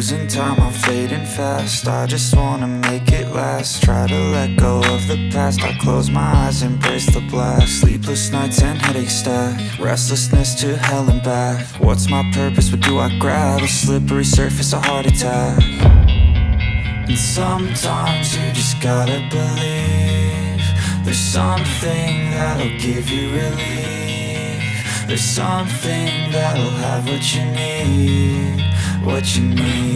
losing time, I'm fading fast. I just wanna make it last. Try to let go of the past. I close my eyes, embrace the blast. Sleepless nights and headaches stack. Restlessness to hell and back. What's my purpose? What do I grab? A slippery surface, a heart attack. And sometimes you just gotta believe there's something that'll give you relief. There's something that'll have what you need, what you need.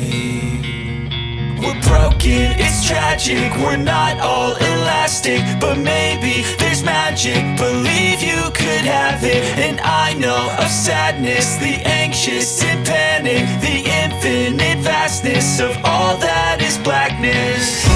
We're broken, it's tragic, we're not all elastic, but maybe there's magic. Believe you could have it. And I know of sadness, the anxious and panic, the infinite vastness of all that is blackness.